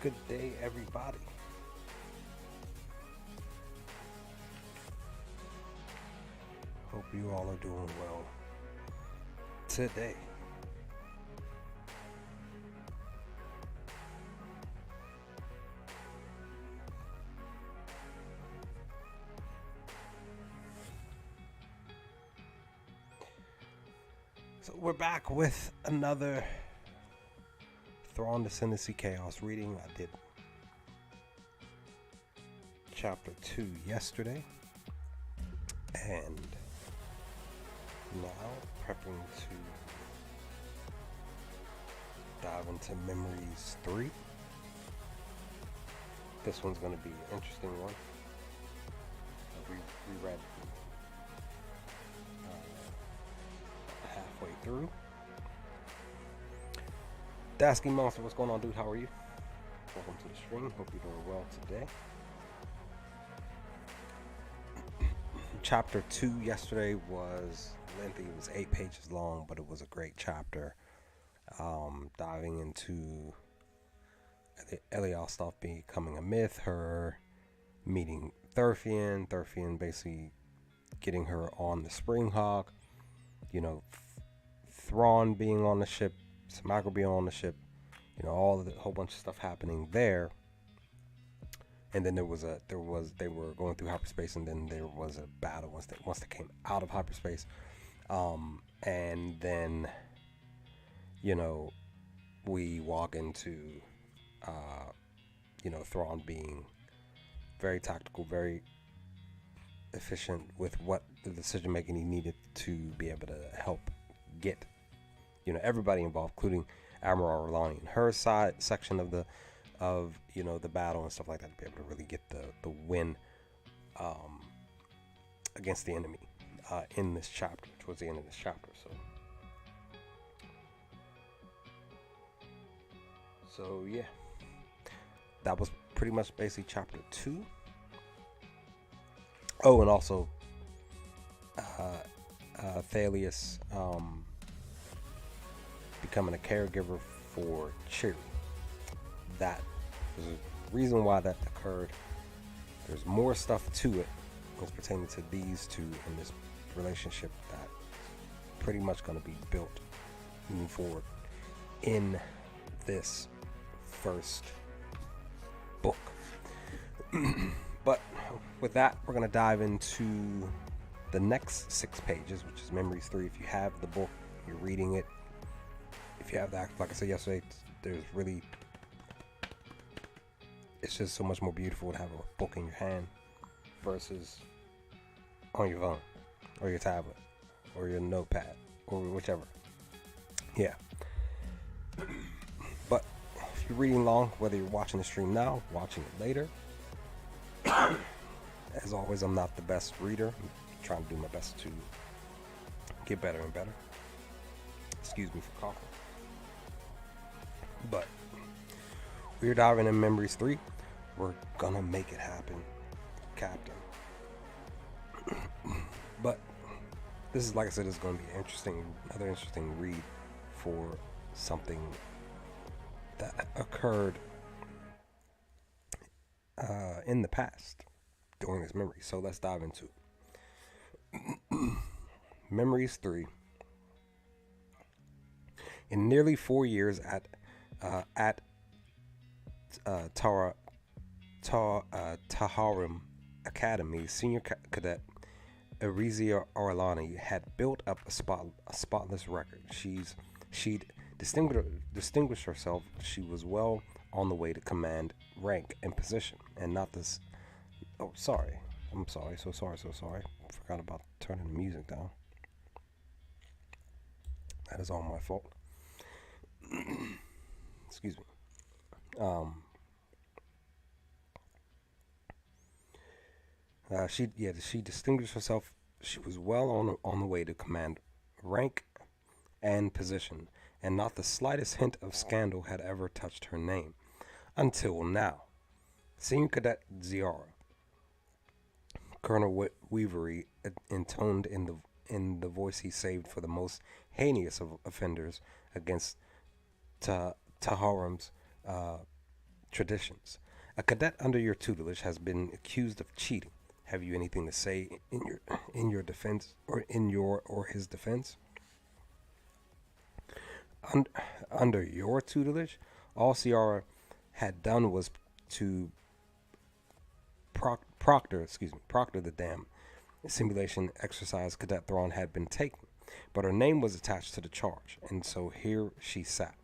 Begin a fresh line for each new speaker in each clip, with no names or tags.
Good day, everybody. Hope you all are doing well today. So we're back with another Thrawn Ascendancy Chaos reading. I did chapter 2 yesterday, and now prepping to dive into Memories 3. This one's going to be an interesting one. We read halfway through. Dasky Monster, what's going on, dude? How are you? Welcome to the stream. Hope you're doing well today. Chapter 2 yesterday was lengthy. It was 8 pages long, but it was a great chapter. Diving into Eliostov becoming a myth, her meeting Thrawn basically getting her on the Spring Hawk, Thrawn being on the ship, Samako being on the ship, all of the whole bunch of stuff happening there. And then they were going through hyperspace, and then there was a battle once they came out of hyperspace. And then, we walk into, Thrawn being very tactical, very efficient with what the decision making he needed to be able to help get, everybody involved, including Admiral Orlani and her section of the battle and stuff like that, to be able to really get the win against the enemy in this chapter, towards the end of this chapter. So yeah, that was pretty much basically chapter 2. Oh, and also Thalius becoming a caregiver for Cheery. That was a reason why that occurred. There's more stuff to it as pertaining to these two in this relationship that's pretty much going to be built moving forward in this first book. But with that, we're going to dive into the next 6 pages, which is Memories 3. If you have the book, you're reading it. If you have that, like I said yesterday, it's just so much more beautiful to have a book in your hand versus on your phone or your tablet or your notepad or whichever. Yeah. But if you're reading along, whether you're watching the stream now, watching it later, as always, I'm not the best reader. I'm trying to do my best to get better and better. Excuse me for coughing. But we're diving in Memories 3. We're gonna make it happen, Captain. But this is, like I said, it's gonna be another interesting read for something that occurred in the past during this memory. So let's dive into it. Memories 3. In nearly 4 years at Taharim Academy, senior cadet Erizia Orlani had built up a spotless record. She'd distinguished herself. She was well on the way to command rank and position, and not this. Oh, sorry. I'm sorry. So sorry. Forgot about turning the music down. That is all my fault. Excuse me. She distinguished herself. She was well on the way to command rank and position, and not the slightest hint of scandal had ever touched her name until now. Senior Cadet Ziara, Colonel Weavery intoned in the voice he saved for the most heinous of offenders against Taharim's traditions. A cadet under your tutelage has been accused of cheating. Have you anything to say in your defense or in your or his defense? Un- Under your tutelage, all Ciara had done was to proctor the damn simulation exercise Cadet Thrawn had been taking, but her name was attached to the charge, and so here she sat.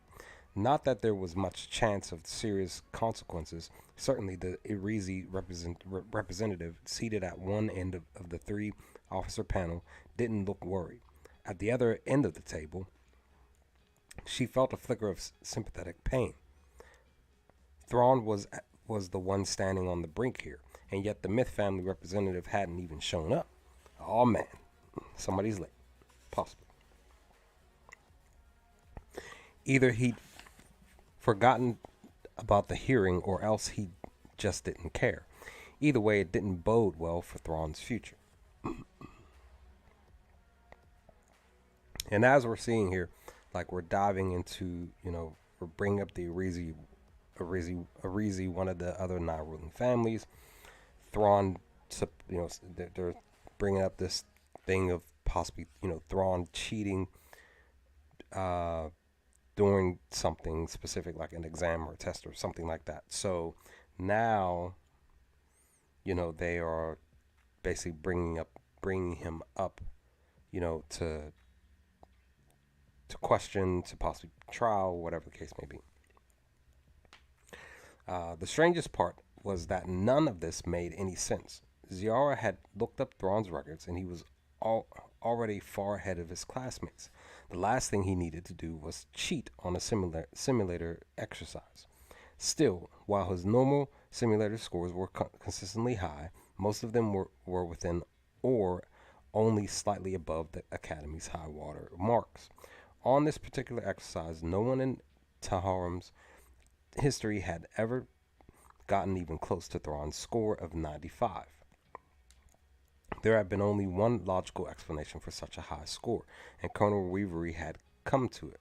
Not that there was much chance of serious consequences. Certainly, the Irizi representative seated at one end of the three officer panel didn't look worried. At the other end of the table, she felt a flicker of sympathetic pain. Thrawn was the one standing on the brink here, and yet the Myth family representative hadn't even shown up. Oh man, somebody's late. Possibly. Either he'd forgotten about the hearing or else he just didn't care. Either way, it didn't bode well for Thrawn's future. And as we're seeing here, like we're diving into, we're bringing up the Arizi, one of the other non-ruling families. Thrawn, they're bringing up this thing of possibly, Thrawn cheating during something specific, like an exam or a test or something like that. So now, they are basically bringing him up, to question, to possibly trial, whatever the case may be. The strangest part was that none of this made any sense. Ziara had looked up Thrawn's records, and he was already far ahead of his classmates. The last thing he needed to do was cheat on a simulator exercise. Still, while his normal simulator scores were consistently high, most of them were within or only slightly above the Academy's high water marks. On this particular exercise, no one in Taharim's history had ever gotten even close to Thrawn's score of 95. There had been only one logical explanation for such a high score, and Colonel Weavery had come to it.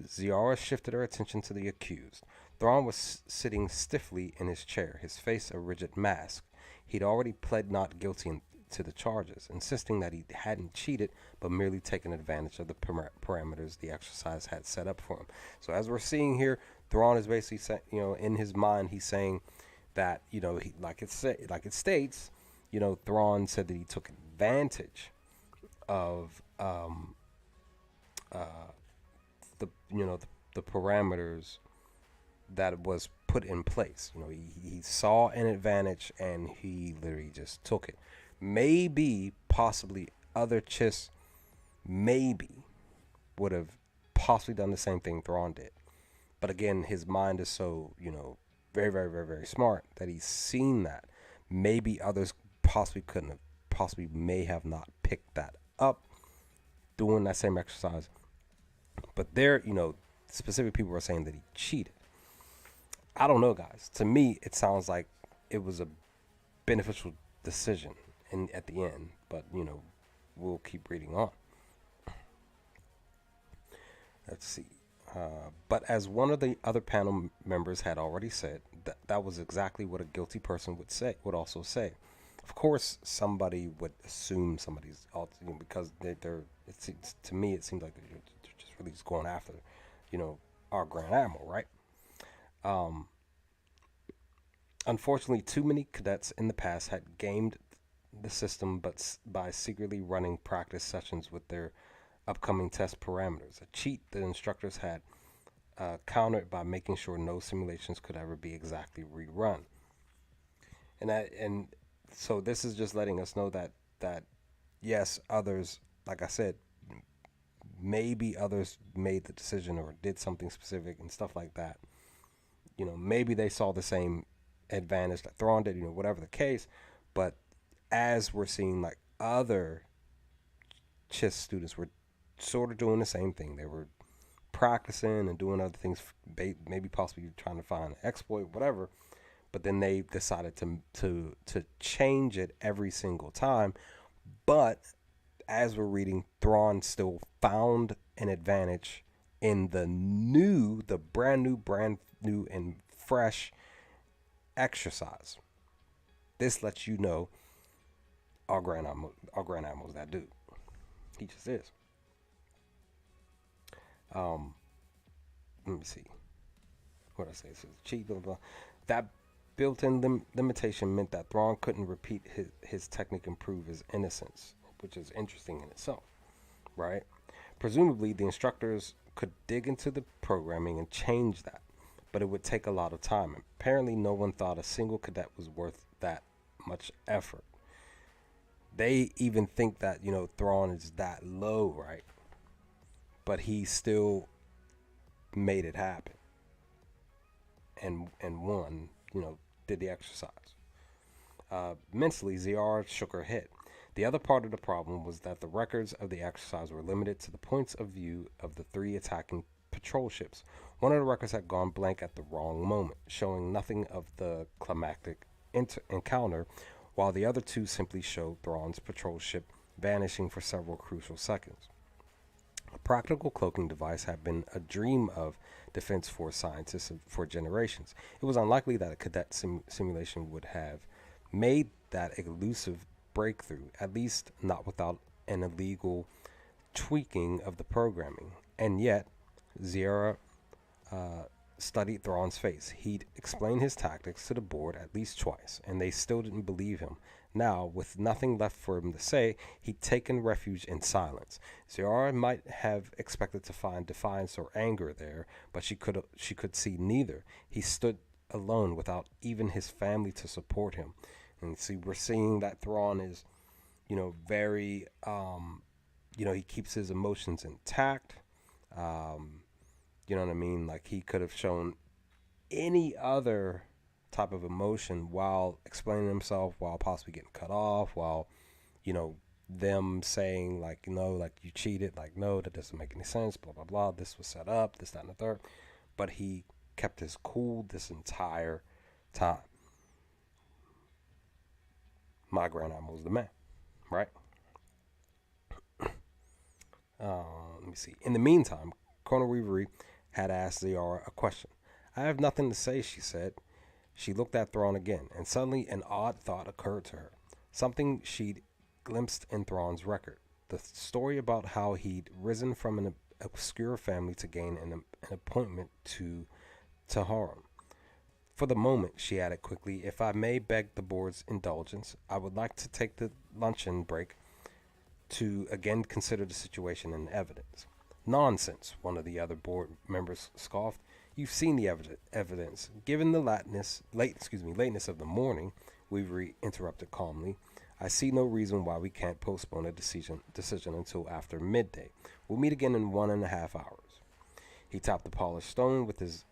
Ziara shifted her attention to the accused. Thrawn was sitting stiffly in his chair, his face a rigid mask. He'd already pled not guilty to the charges, insisting that he hadn't cheated but merely taken advantage of the parameters the exercise had set up for him. So as we're seeing here, Thrawn is basically, in his mind, he's saying that, like it states, Thrawn said that he took advantage of the parameters that was put in place. He saw an advantage and he literally just took it. Maybe, possibly, other Chiss maybe would have possibly done the same thing Thrawn did. But again, his mind is so, very, very, very, very smart that he's seen that. Maybe others possibly may have not picked that up doing that same exercise. But there, specific people are saying that he cheated. I don't know, guys. To me, it sounds like it was a beneficial decision at the end. But, we'll keep reading on. Let's see. But as one of the other panel members had already said, that was exactly what a guilty person would also say. Of course, somebody would assume somebody's, because to me it seems like they're just really just going after, our Grand Admiral, right? Unfortunately, too many cadets in the past had gamed the system, but by secretly running practice sessions with their upcoming test parameters, a cheat the instructors had countered by making sure no simulations could ever be exactly rerun. And so this is just letting us know that yes, others, like I said, maybe others made the decision or did something specific and stuff like that. Maybe they saw the same advantage that Thrawn did, whatever the case. But as we're seeing, like, other Chiss students were sort of doing the same thing. They were practicing and doing other things, maybe possibly trying to find an exploit, whatever. But then they decided to change it every single time. But as we're reading, Thrawn still found an advantage in the brand new and fresh exercise. This lets you know our grand admiral's that dude. He just is. Um, Let me see. What did I say? So cheat, blah, blah. That built-in limitation meant that Thrawn couldn't repeat his technique and prove his innocence, which is interesting in itself, right? Presumably, the instructors could dig into the programming and change that, but it would take a lot of time. Apparently, no one thought a single cadet was worth that much effort. They even think that, Thrawn is that low, right? But he still made it happen and won, did the exercise. Mentally, Ziara shook her head. The other part of the problem was that the records of the exercise were limited to the points of view of the three attacking patrol ships. One of the records had gone blank at the wrong moment, showing nothing of the climactic encounter, while the other two simply showed Thrawn's patrol ship vanishing for several crucial seconds. A practical cloaking device had been a dream of Defense Force scientists for generations. It was unlikely that a cadet simulation would have made that elusive breakthrough, at least not without an illegal tweaking of the programming. And yet, Ziara studied Thrawn's face. He'd explained his tactics to the board at least twice, and they still didn't believe him. Now, with nothing left for him to say, he'd taken refuge in silence. Ziara might have expected to find defiance or anger there, but she could see neither. He stood alone without even his family to support him. And see, we're seeing that Thrawn is, very, he keeps his emotions intact. You know what I mean? Like, he could have shown any other type of emotion while explaining himself, while possibly getting cut off, while, them saying, like, like, you cheated, like, no, that doesn't make any sense, blah, blah, blah, this was set up, this, that, and the third. But he kept his cool this entire time. My grand admiral was the man, right? Let me see. In the meantime, Colonel Reverie had asked Ziara a question. I have nothing to say, she said. She looked at Thrawn again, and suddenly an odd thought occurred to her. Something she'd glimpsed in Thrawn's record. The story about how he'd risen from an obscure family to gain an appointment to Taharum. For the moment, she added quickly, if I may beg the board's indulgence, I would like to take the luncheon break to again consider the situation and evidence. Nonsense, one of the other board members scoffed. You've seen the evidence. Given the lateness of the morning, Weavery interrupted calmly, I see no reason why we can't postpone a decision until after midday. We'll meet again in 1.5 hours. He tapped the polished stone with his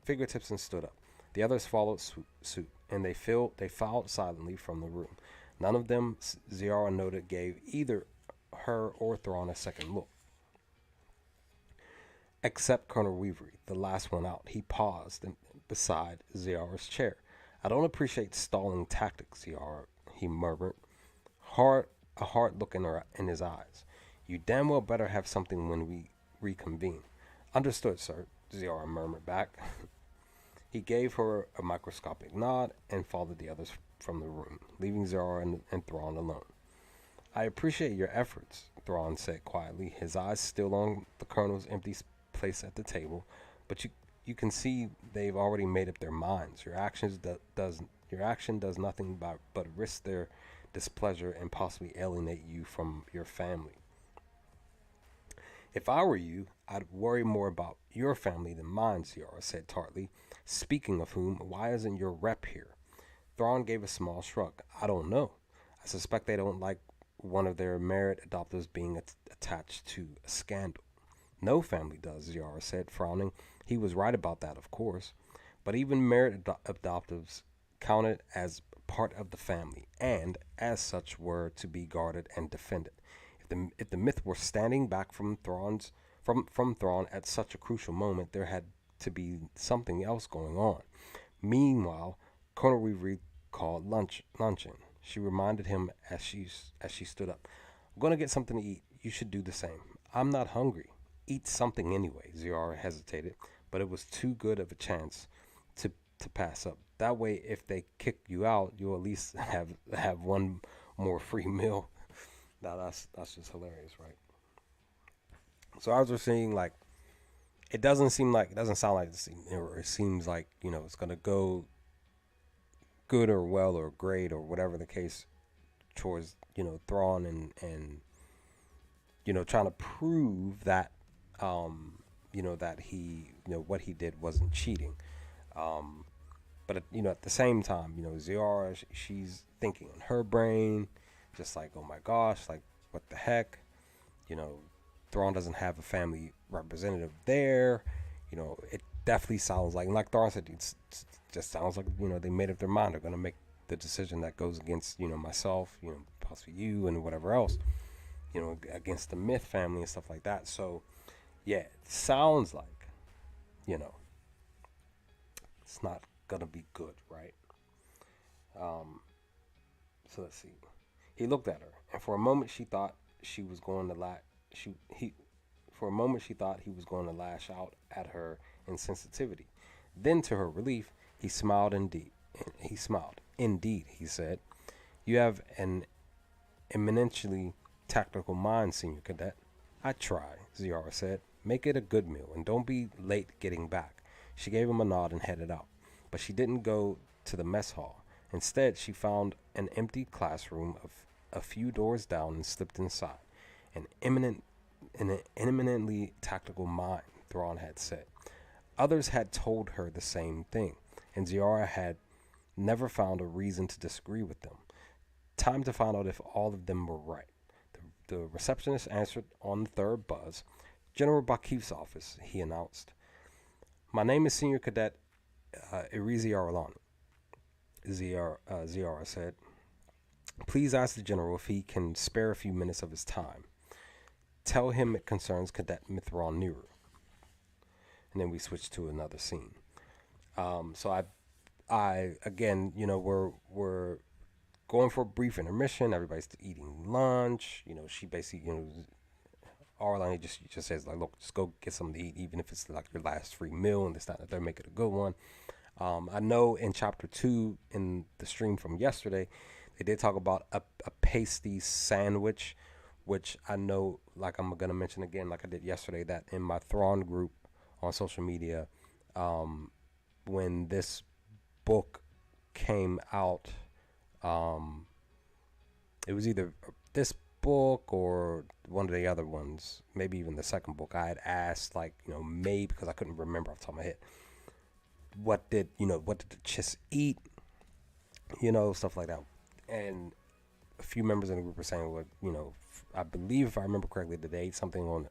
fingertips and stood up. The others followed suit, and they filed silently from the room. None of them, Ziara noted, gave either her or Thrawn a second look. Except Colonel Weavery, the last one out. He paused beside Ziara's chair. I don't appreciate stalling tactics, Ziara, he murmured, a hard look in his eyes. You damn well better have something when we reconvene. Understood, sir, Ziara murmured back. He gave her a microscopic nod and followed the others from the room, leaving Ziara and Thrawn alone. I appreciate your efforts, Thrawn said quietly, his eyes still on the colonel's empty place at the table, but you can see they've already made up their minds. Your action does nothing but risk their displeasure and possibly alienate you from your family. If I were you, I'd worry more about your family than mine, Ziara said tartly. Speaking of whom, why isn't your rep here? Thrawn gave a small shrug. I don't know. I suspect they don't like one of their merit adopters being attached to a scandal. No family does, Ziara said, frowning. He was right about that, of course. But even merit adoptives counted as part of the family, and, as such, were to be guarded and defended. If the myth were standing back from Thrawn at such a crucial moment, there had to be something else going on. Meanwhile, Colonel Reverie called luncheon. She reminded him as she stood up. I'm going to get something to eat. You should do the same. I'm not hungry. Eat something anyway, Ziara hesitated, but it was too good of a chance to pass up. That way, if they kick you out, you'll at least have one more free meal. Now that's just hilarious, right? So as we're seeing, like, it doesn't sound like it seems like, it's gonna go good or well or great or whatever the case towards, Thrawn and trying to prove that, that he, what he did wasn't cheating. Um, but at the same time, Ziara, she's thinking in her brain, just like, oh my gosh, like, what the heck, you know, Thrawn doesn't have a family representative there. It definitely sounds like Thrawn said, it just sounds like, they made up their mind. They're going to make the decision that goes against, myself, possibly you and whatever else, against the Myth family and stuff like that. So, yeah, it sounds like, it's not going to be good, right? So let's see. He looked at her, and for a moment she thought she was going to for a moment she thought he was going to lash out at her insensitivity. Then, to her relief, he smiled. Indeed, he said, "You have an eminently tactical mind, Senior Cadet." "I try," Ziara said. "Make it a good meal, and don't be late getting back." She gave him a nod and headed out, but she didn't go to the mess hall. Instead, she found an empty classroom a few doors down and slipped inside. An eminently tactical mind, Thrawn had said. Others had told her the same thing, and Ziara had never found a reason to disagree with them. Time to find out if all of them were right. The receptionist answered on the third buzz. "General Bakif's office," he announced. "My name is Senior Cadet Irizi Arlan," Ziara said. "Please ask the general if he can spare a few minutes of his time. Tell him it concerns Cadet Mithron Niru." And then we switch to another scene. So I again, we're going for a brief intermission. Everybody's eating lunch. She basically, Arlene just says, like, look, just go get something to eat, even if it's like your last free meal, and it's not that they're making a good one. I know in chapter 2 in the stream from yesterday, they did talk about a pasty sandwich, which I know, like, I'm gonna mention again, like I did yesterday, that in my Thrawn group on social media, when this book came out, it was either this book or one of the other ones, maybe even the second book. I had asked, like, maybe, because I couldn't remember off the top of my head, what did the Chiss eat, stuff like that. And a few members in the group were saying, well, I believe, if I remember correctly, that they ate something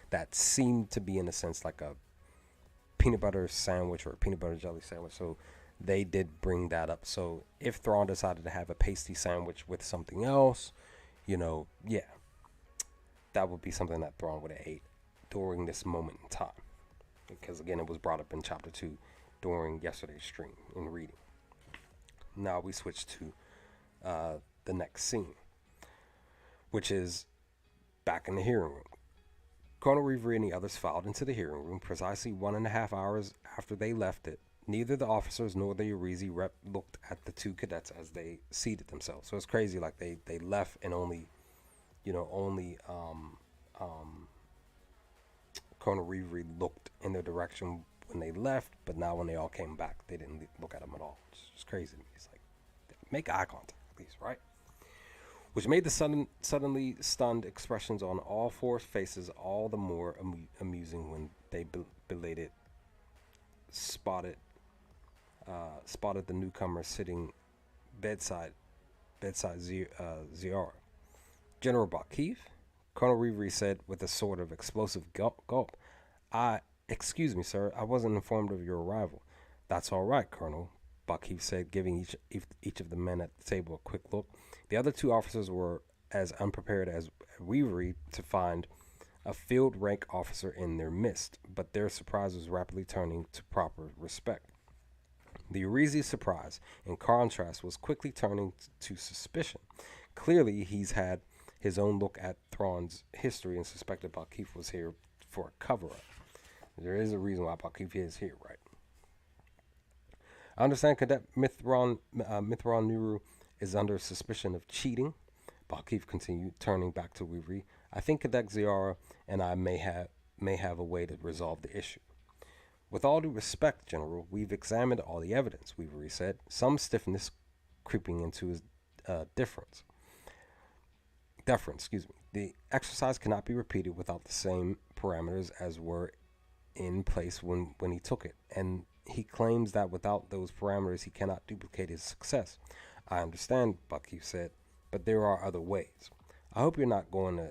that seemed to be, in a sense, like a peanut butter sandwich or a peanut butter jelly sandwich. So they did bring that up. So if Thrawn decided to have a pasty sandwich with something else, yeah, that would be something that Thrawn would have ate during this moment in time. Because, again, it was brought up in chapter 2 during yesterday's stream in reading. Now we switch to the next scene, which is back in the hearing room. Colonel Reverie and the others filed into the hearing room precisely 1.5 hours after they left it. Neither the officers nor the Urizi rep looked at the two cadets as they seated themselves. So it's crazy, like they left and only Colonel Reverie looked in their direction when they left, but now when they all came back, they didn't look at them at all. It's just crazy to me. It's like, make eye contact at least, right? Which made the suddenly stunned expressions on all four faces all the more amusing when they belated spotted the newcomer sitting bedside Ziara. "General Bakif?" Colonel Reverie said with a sort of explosive gulp. Excuse me, sir, I wasn't informed of your arrival." "That's all right, Colonel," Bakif said, giving each of the men at the table a quick look. The other two officers were as unprepared as Reverie to find a field rank officer in their midst, but their surprise was rapidly turning to proper respect. The Urizi's surprise, in contrast, was quickly turning to suspicion. Clearly, he's had his own look at Thrawn's history and suspected Bakif was here for a cover-up. There is a reason why Bakif is here, right? I understand Cadet Mithron Nuru is under suspicion of cheating. Balkeef continued, turning back to Weavery. I think Cadet Ziara and I may have a way to resolve the issue. With all due respect, General, we've examined all the evidence, Weavery said, some stiffness creeping into his difference. Deference, excuse me. The exercise cannot be repeated without the same parameters as were in place when he took it, and he claims that without those parameters he cannot duplicate his success. I understand, Buckheath said, but there are other ways. I hope you're not going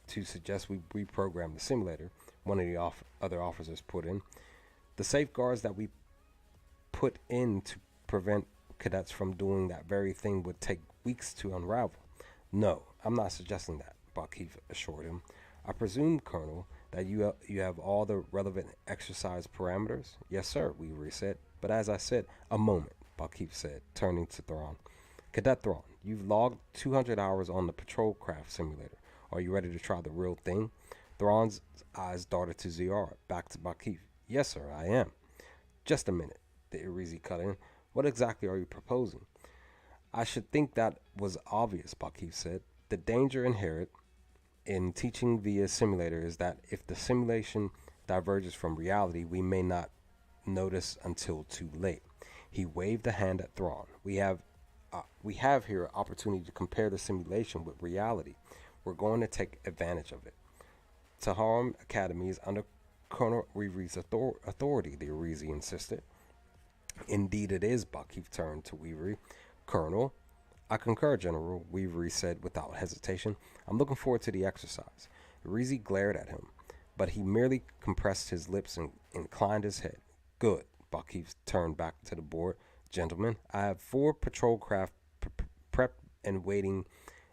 to suggest we reprogram the simulator, one of the other officers put in. The safeguards that we put in to prevent cadets from doing that very thing would take weeks to unravel. No, I'm not suggesting that, Buckheath assured him. I presume, Colonel, that you have all the relevant exercise parameters? Yes, sir, Weavery said. But as I said, a moment, Buckheath said, turning to Thrawn. Cadet Thrawn, you've logged 200 hours on the patrol craft simulator. Are you ready to try the real thing? Thrawn's eyes darted to Ziara, back to Buckheath. Yes, sir, I am. Just a minute, the Irizi cut in. What exactly are you proposing? I should think that was obvious, Buckheath said. The danger inherent in teaching via simulator is that if the simulation diverges from reality, we may not notice until too late. He waved a hand at Thrawn. We have here an opportunity to compare the simulation with reality. We're going to take advantage of it. Taharim Academy is under Colonel Weavery's authority, the Irizi insisted. Indeed it is, Buckheath turned to Weavery. Colonel, I concur, General, Weavery said without hesitation. I'm looking forward to the exercise. Irizi glared at him, but he merely compressed his lips and inclined his head. Good. Buckheath turned back to the board. Gentlemen, I have 4 patrol craft prepped and waiting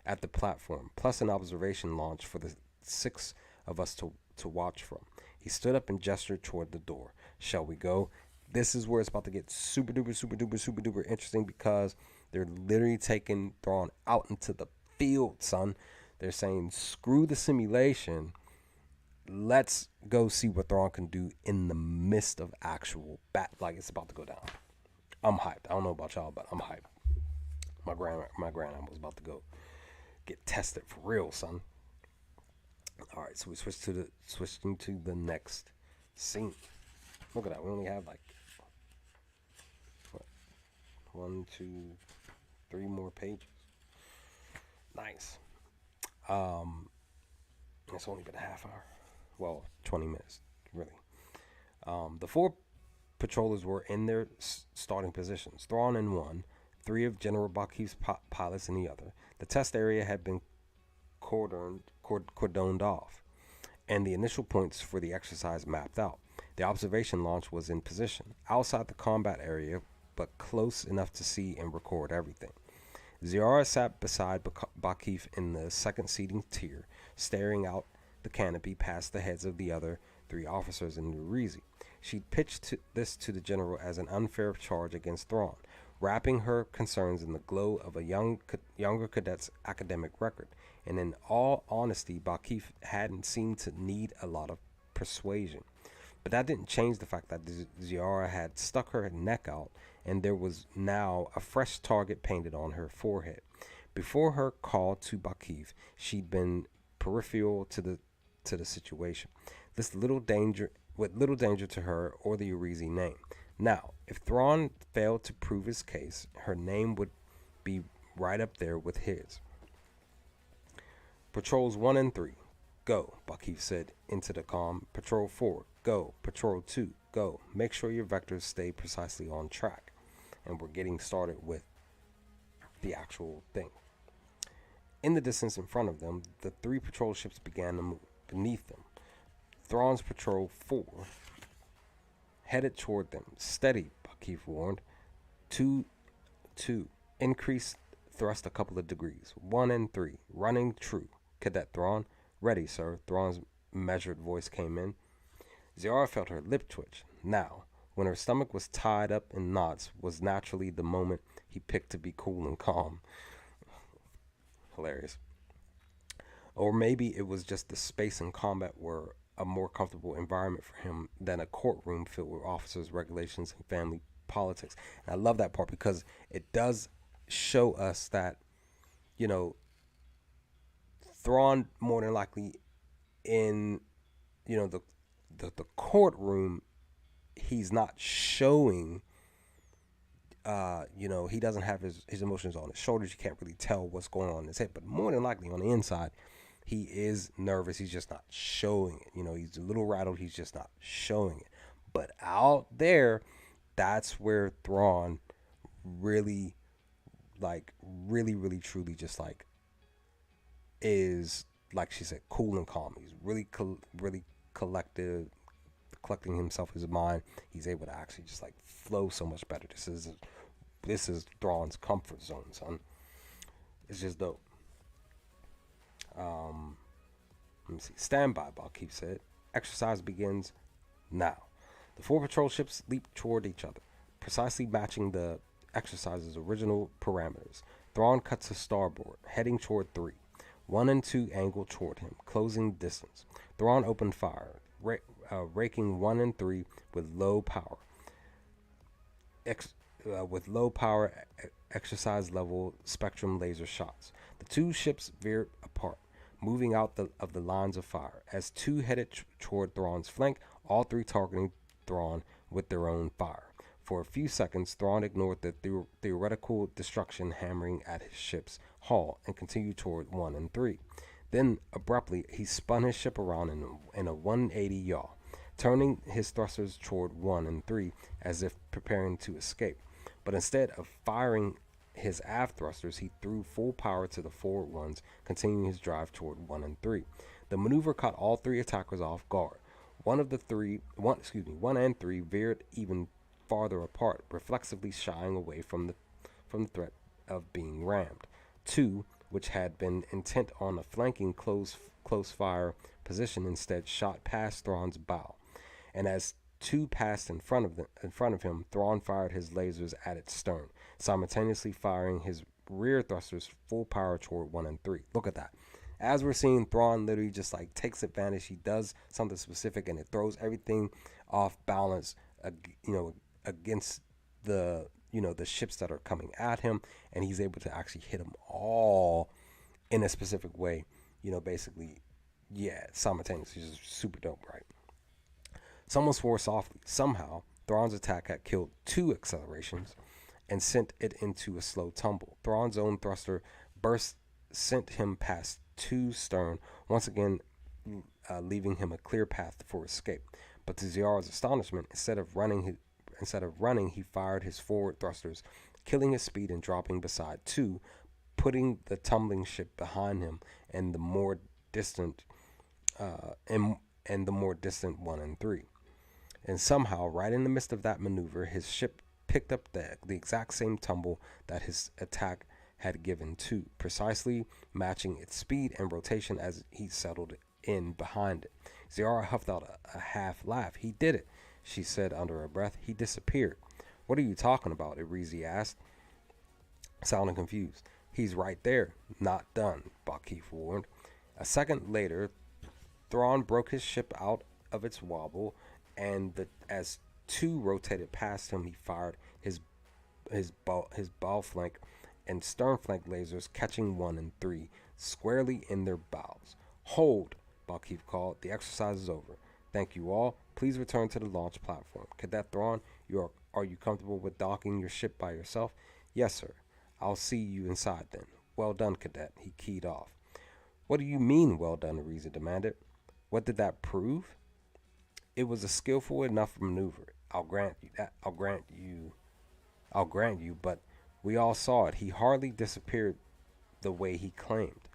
at the platform, plus an observation launch for the 6 of us to watch from. He stood up and gestured toward the door. Shall we go? This is where it's about to get super duper interesting because they're literally taking Thrawn out into the field, son. They're saying, screw the simulation. Let's go see what Thrawn can do in the midst of actual like it's about to go down. I'm hyped. I don't know about y'all, but I'm hyped. My grandma was about to go get tested for real, son. All right, so we switching to the next scene. Look at that. We only have like 1, 2, 3 more pages. Nice. It's only been a half hour. Well, 20 minutes, really. The 4 patrollers were in their starting positions. Thrawn in one, 3 of General Buckheath's pilots in the other. The test area had been cordoned off, and the initial points for the exercise mapped out. The observation launch was in position, outside the combat area, but close enough to see and record everything. Ziara sat beside Buckheath in the second seating tier, staring out the canopy past the heads of the other 3 officers in the Irizi. She'd pitched this to the general as an unfair charge against Thrawn, wrapping her concerns in the glow of a younger cadet's academic record. And in all honesty, Buckheath hadn't seemed to need a lot of persuasion. But that didn't change the fact that Ziara had stuck her neck out, and there was now a fresh target painted on her forehead. Before her call to Buckheath, she'd been peripheral to the situation. With little danger to her or the Irizi name. Now, if Thrawn failed to prove his case, her name would be right up there with his. Patrols 1 and 3, go, Buckheath said into the comm. Patrol 4, go. Patrol 2, go. Make sure your vectors stay precisely on track. And we're getting started with the actual thing. In the distance in front of them, the 3 patrol ships began to move. Beneath them, Thrawn's Patrol 4 headed toward them. Steady, Buckheath warned. 2, increase thrust a couple of degrees. 1 and 3, running true. Cadet Thrawn, ready, sir. Thrawn's measured voice came in. Ziara felt her lip twitch. Now, when her stomach was tied up in knots, was naturally the moment he picked to be cool and calm. Hilarious. Or maybe it was just the space and combat were a more comfortable environment for him than a courtroom filled with officers, regulations, and family politics. And I love that part because it does show us that, you know, Thrawn more than likely in, the courtroom, he's not showing, he doesn't have his emotions on his shoulders. You can't really tell what's going on in his head. But more than likely on the inside, he is nervous. He's just not showing it. He's a little rattled. He's just not showing it. But out there, that's where Thrawn really, really, truly just is, like she said, cool and calm. He's really, really collecting himself, his mind. He's able to actually just flow so much better. This is Thrawn's comfort zone, son. It's just dope. Let me see. Stand by, Balkeef said. Exercise begins now. The 4 patrol ships leap toward each other, precisely matching the exercise's original parameters. Thrawn cuts to starboard, heading toward 3. 1 and 2 angle toward him, closing distance. Thrawn opened fire, raking 1 and 3 with low power. Exercise level spectrum laser shots. The 2 ships veered apart, moving out of the lines of fire. As 2 headed toward Thrawn's flank, all 3 targeting Thrawn with their own fire. For a few seconds, Thrawn ignored the theoretical destruction hammering at his ship's hull and continued toward 1 and 3. Then, abruptly, he spun his ship around in a 180 yaw, turning his thrusters toward 1 and 3 as if preparing to escape. But instead of firing his aft thrusters, he threw full power to the forward ones, continuing his drive toward 1 and 3. The maneuver caught all 3 attackers off guard. One and 3 veered even farther apart, reflexively shying away from the threat of being rammed. 2, which had been intent on a flanking close fire position, instead shot past Thrawn's bow. And as 2 passed in front of him, Thrawn fired his lasers at its stern, simultaneously firing his rear thrusters full power toward 1 and 3. Look at that. As we're seeing, Thrawn literally just takes advantage. He does something specific, and it throws everything off balance, against the ships that are coming at him, and he's able to actually hit them all in a specific way. Basically, simultaneously. Just super dope, right? Someone swore softly. Somehow, Thrawn's attack had killed 2 accelerations and sent it into a slow tumble. Thrawn's own thruster burst sent him past 2 stern, once again leaving him a clear path for escape. But to Ziara's astonishment, instead of running, he fired his forward thrusters, killing his speed and dropping beside 2, putting the tumbling ship behind him and the more distant 1 and 3. And somehow, right in the midst of that maneuver, his ship picked up the exact same tumble that his attack had given 2, precisely matching its speed and rotation as he settled in behind it. Ziara huffed out a half laugh. "He did it," she said under her breath. "He disappeared." "What are you talking about?" Irizi asked, sounding confused. "He's right there, not done," Balkeef warned. A second later, Thrawn broke his ship out of its wobble, and as 2 rotated past him, he fired his bow flank and stern flank lasers, catching 1 and 3 squarely in their bows. "Hold," Balkeef called. "The exercise is over. Thank you all. Please return to the launch platform. Cadet Thrawn, are you comfortable with docking your ship by yourself?" "Yes, sir." "I'll see you inside then." "Well done, Cadet." He keyed off. "What do you mean, well done?" Ariza demanded. "What did that prove?" "It was a skillful enough maneuver. I'll grant you that. I'll grant you, but we all saw it. He hardly disappeared the way he claimed."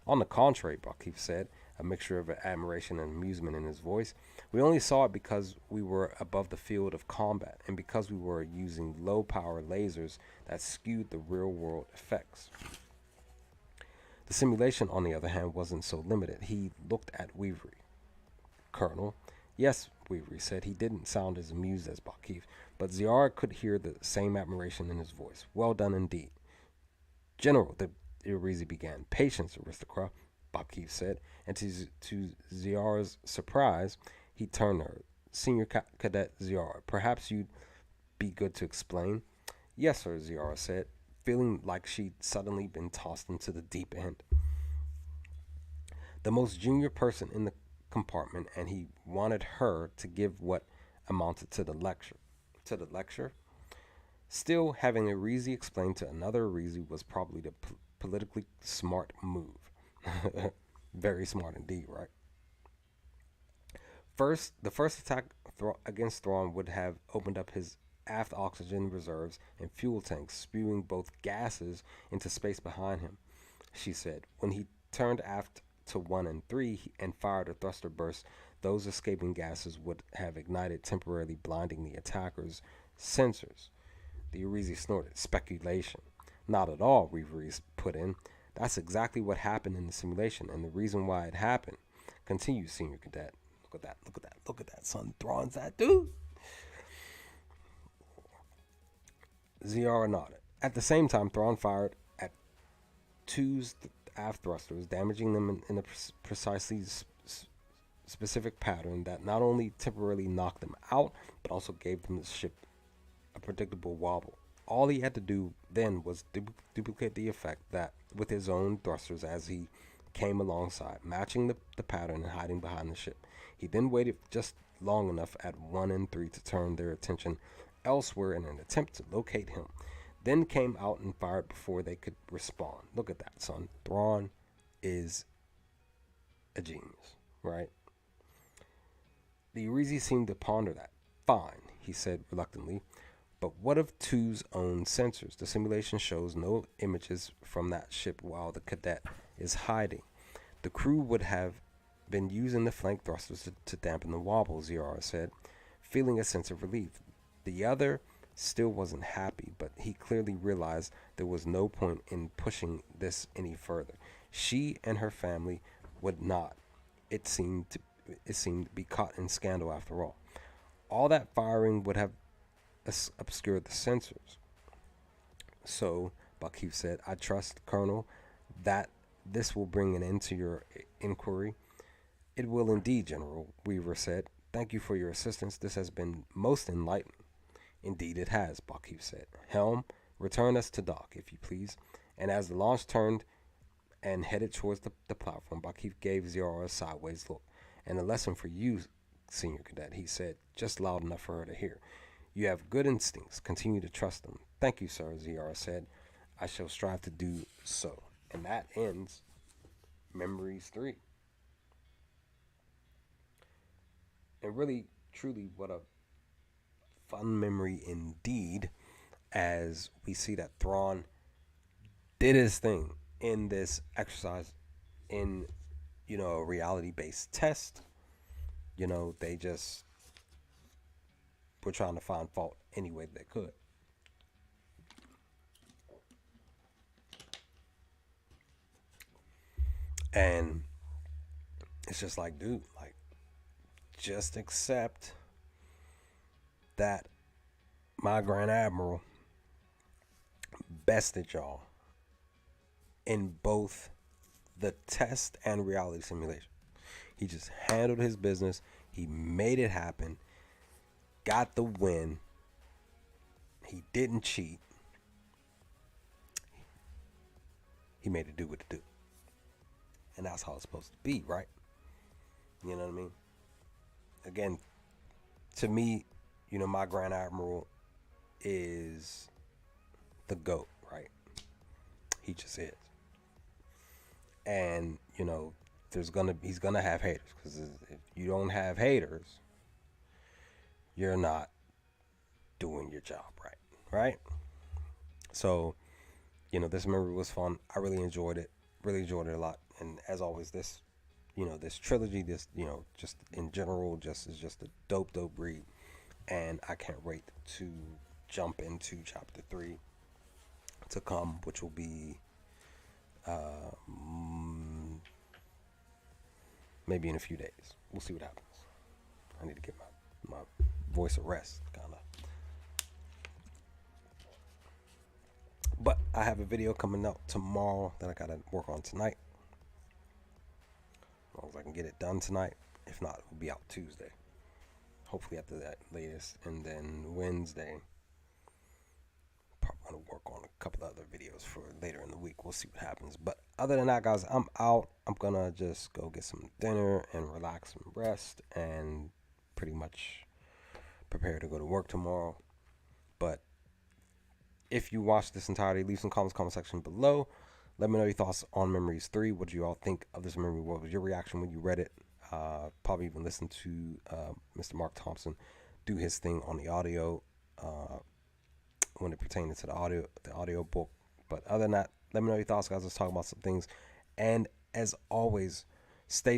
"On the contrary," Balkeef said, a mixture of admiration and amusement in his voice. "We only saw it because we were above the field of combat, and because we were using low-power lasers that skewed the real-world effects." The simulation, on the other hand, wasn't so limited. He looked at Weavery. "Colonel?" "Yes," Weavery said. He didn't sound as amused as Balkeef, but Ziara could hear the same admiration in his voice. "Well done indeed." "General," the Irizi began. "Patience, aristocrat," Balkeef said, and to Ziara's surprise, he turned to her. "Senior Cadet Ziara, perhaps you'd be good to explain? Yes, sir, Ziara said, feeling like she'd suddenly been tossed into the deep end. The most junior person in the compartment, and he wanted her to give what amounted to the lecture. To the lecture? Still, having Arizi explain to another Arizi was probably the politically smart move. Very smart indeed, right? The first attack against Thrawn would have opened up his aft oxygen reserves and fuel tanks, spewing both gases into space behind him, she said. When he turned aft to 1 and 3 and fired a thruster burst, those escaping gases would have ignited, temporarily blinding the attacker's sensors. The Arizi snorted. Speculation. Not at all, Reveries put in. That's exactly what happened in the simulation, and the reason why it happened. Continues Senior Cadet. Look at that, look at that, look at that, son. Thrawn's that dude. Ziara nodded. At the same time, Thrawn fired at two's aft thrusters, damaging them in a precisely specific pattern that not only temporarily knocked them out, but also gave them the ship a predictable wobble. All he had to do then was duplicate the effect that with his own thrusters as he came alongside, matching the pattern and hiding behind the ship. He then waited just long enough at 1 and 3 to turn their attention elsewhere in an attempt to locate him, then came out and fired before they could respond. Look at that, son. Thrawn is a genius, right? The Arizi seemed to ponder that. Fine, he said reluctantly. But what of two's own sensors? The simulation shows no images from that ship while the cadet is hiding. The crew would have been using the flank thrusters to dampen the wobble, Ziara said, feeling a sense of relief. The other still wasn't happy, but he clearly realized there was no point in pushing this any further. She and her family would not, it seemed to be caught in scandal after all. All that firing would have obscured the sensors. So, Bakif said, I trust, Colonel, that this will bring an end to your inquiry. It will indeed, General, Weaver said. Thank you for your assistance. This has been most enlightening. Indeed it has, Bakif said. Helm, return us to dock, if you please. And as the launch turned and headed towards the platform, Bakif gave Ziara a sideways look. And a lesson for you, Senior Cadet, he said, just loud enough for her to hear. You have good instincts. Continue to trust them. Thank you, sir, Ziara said. I shall strive to do so. And that ends Memories 3. And really, truly, what a fun memory indeed, as we see that Thrawn did his thing in this exercise in, a reality-based test. They just were trying to find fault any way they could. And it's just like, dude, just accept that my Grand Admiral bested y'all in both the test and reality simulation. He just handled his business. He made it happen. Got the win. He didn't cheat. He made it do what it do. And that's how it's supposed to be, right? You know what I mean? Again, to me, my Grand Admiral is the GOAT, right? He just is. And, he's gonna have haters, because if you don't have haters, you're not doing your job right? So, this memory was fun. I really enjoyed it a lot. And as always, this trilogy, this, just in general, is just a dope read. And I can't wait to jump into chapter 3 to come, which will be maybe in a few days. We'll see what happens. I need to get my voice a rest, kind of. But I have a video coming out tomorrow that I gotta work on tonight. As long as I can get it done tonight. If not, it will be out Tuesday. Hopefully after that latest. And then Wednesday, going to work on a couple of other videos for later in the week. We'll see what happens. But other than that, guys, I'm out. I'm going to just go get some dinner and relax and rest and pretty much prepare to go to work tomorrow. But if you watched this entirely, leave some comments, comment section below. Let me know your thoughts on Memories 3. What do you all think of this memory? What was your reaction when you read it? Probably even listen to Mr. Mark Thompson do his thing on the audio when it pertains to the audio book. But other than that, let me know your thoughts, guys. Let's talk about some things. And as always, stay